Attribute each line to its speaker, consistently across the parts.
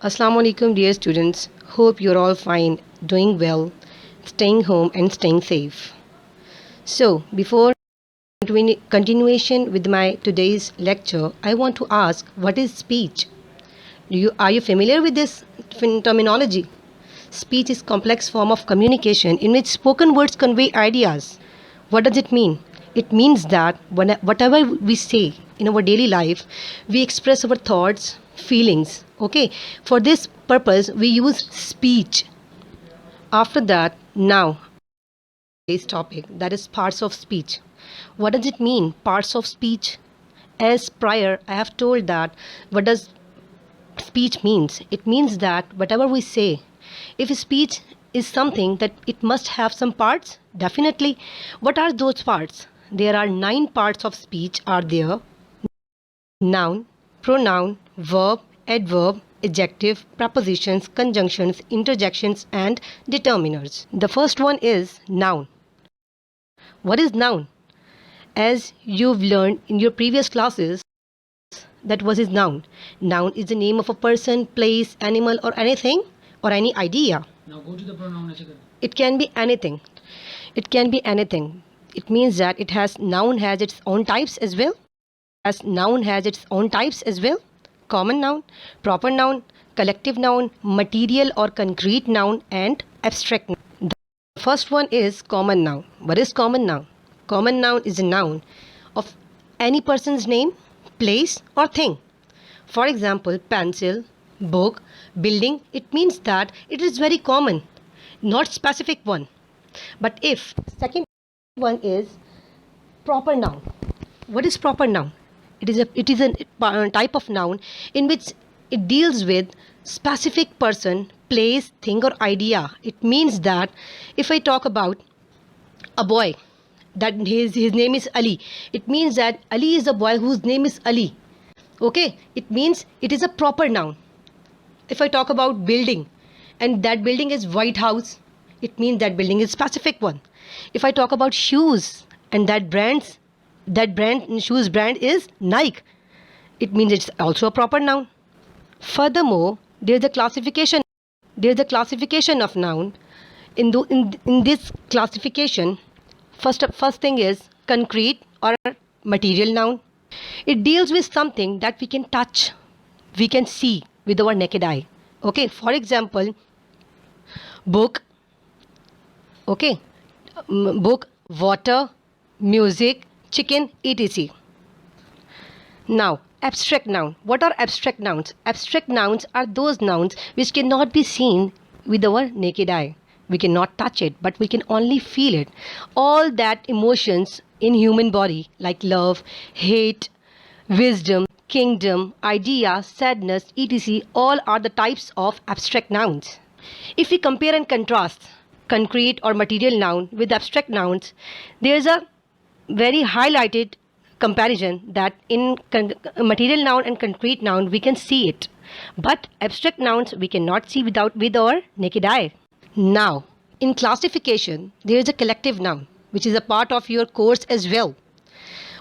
Speaker 1: Assalamu alaikum, dear students. Hope you're all fine, doing well, staying home and staying safe. So, before continuation with my today's lecture, I want to ask, what is speech? Are you familiar with this terminology? Speech is complex form of communication in which spoken words convey ideas. What does it mean? It means that whatever we say in our daily life, we express our thoughts, feelings. Okay, for this purpose, we use speech. After that, now, today's topic, that is parts of speech. What does it mean, parts of speech? As prior, I have told that what does speech means. It means that whatever we say, if speech is something that it must have some parts, definitely. What are those parts? There are 9 parts of speech are there: noun, pronoun, verb, adverb, adjective, prepositions, conjunctions, interjections, and determiners. The first one is noun. What is noun? As you've learned in your previous classes, that was his noun. Noun is the name of a person, place, animal, or anything, or any idea.
Speaker 2: Now go to the pronoun.
Speaker 1: It can be anything. It can be anything. It means that noun has its own types as well. Noun has its own types as well. Common noun, proper noun, collective noun, material or concrete noun, and abstract noun. The first one is common noun. What is common noun? Common noun is a noun of any person's name, place, or thing. For example, pencil, book, building. It means that it is very common, not specific one. But if second one is proper noun. What is proper noun? It is a type of noun in which it deals with specific person, place, thing, or idea. It means that if I talk about a boy, that his name is Ali, it means that Ali is a boy whose name is Ali. Okay, it means it is a proper noun. If I talk about building, and that building is White House, it means that building is specific one. If I talk about shoes, and shoes brand is Nike, it means it's also a proper noun. Furthermore, there's a classification of noun. In this classification, first thing is concrete or material noun. It deals with something that we can touch, we can see with our naked eye. Okay, for example, book. Okay, book, water, music, chicken, etc. Now, abstract noun. What are abstract nouns? Abstract nouns are those nouns which cannot be seen with our naked eye. We cannot touch it, but we can only feel it. All that emotions in human body, like love, hate, wisdom, kingdom, idea, sadness, etc., all are the types of abstract nouns. If we compare and contrast concrete or material noun with abstract nouns, there is a very highlighted comparison that in material noun and concrete noun we can see it, but abstract nouns we cannot see with our naked eye. Now, in classification, there is a collective noun which is a part of your course as well.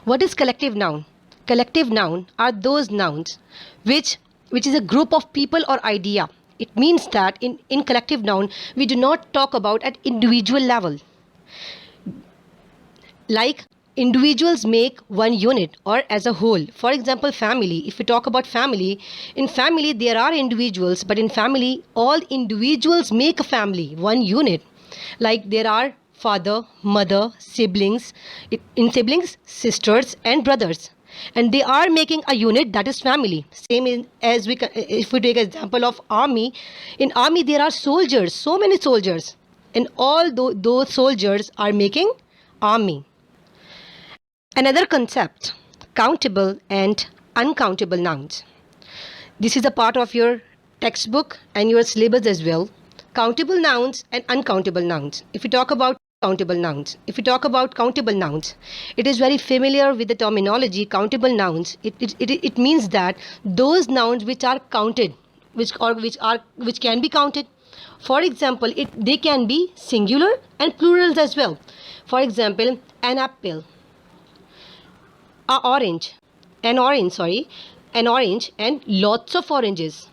Speaker 1: What is collective noun? Collective noun are those nouns which is a group of people or idea. It means that in collective noun, we do not talk about at individual level. Like individuals make one unit or as a whole. For example, family. If we talk about family, in family there are individuals, but in family, all individuals make a family, one unit. Like there are father, mother, siblings, in siblings, sisters and brothers. And they are making a unit, that is family. Same as if we take an example of army. In army there are soldiers, so many soldiers, and all those soldiers are making army. Another concept, countable and uncountable nouns. This is a part of your textbook and your syllabus as well. Countable nouns and uncountable nouns. If we talk about countable nouns, it is very familiar with the terminology countable nouns. It means that those nouns which are counted, which can be counted. For example, they can be singular and plurals as well. For example, an apple, an orange, and lots of oranges.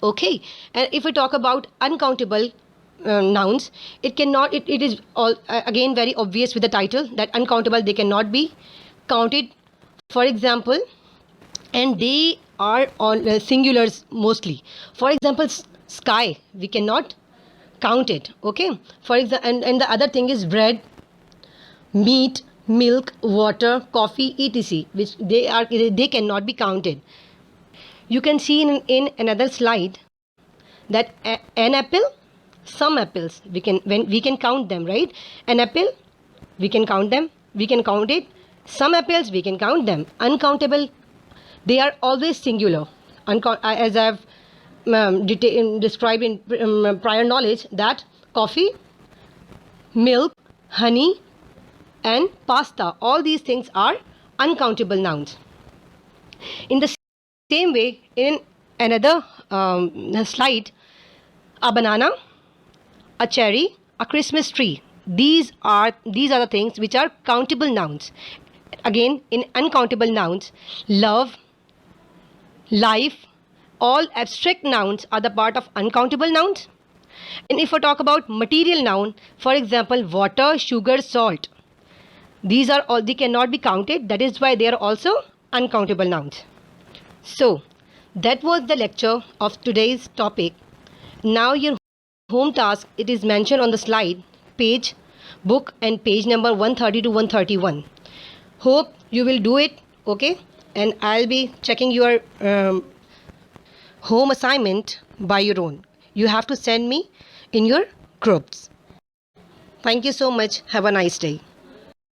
Speaker 1: Okay, and if we talk about uncountable nouns, it is all again very obvious with the title that uncountable, they cannot be counted. For example, and they are on singulars mostly. For example, sky, we cannot count it. Okay, for example, and the other thing is bread, meat, milk, water, coffee, etc., which they cannot be counted. You can see in another slide that an apple, some apples we can count them, right? An apple, we can count them, we can count it. Some apples, we can count them. Uncountable, they are always singular. As I've described in prior knowledge, that coffee, milk, honey, and pasta, all these things are uncountable nouns. In the same way, in another slide, a banana, a cherry, a Christmas tree, these are the things which are countable nouns. Again, in uncountable nouns, love, life, all abstract nouns are the part of uncountable nouns. And if we talk about material noun, for example, water, sugar, salt, these are all, they cannot be counted. That is why they are also uncountable nouns. So that was the lecture of today's topic. Now your home task, it is mentioned on the slide, page, book, and page number 130 to 131. Hope you will do it. Okay, and I'll be checking your home assignment by your own. You have to send me in your groups. Thank you so much. Have a nice day.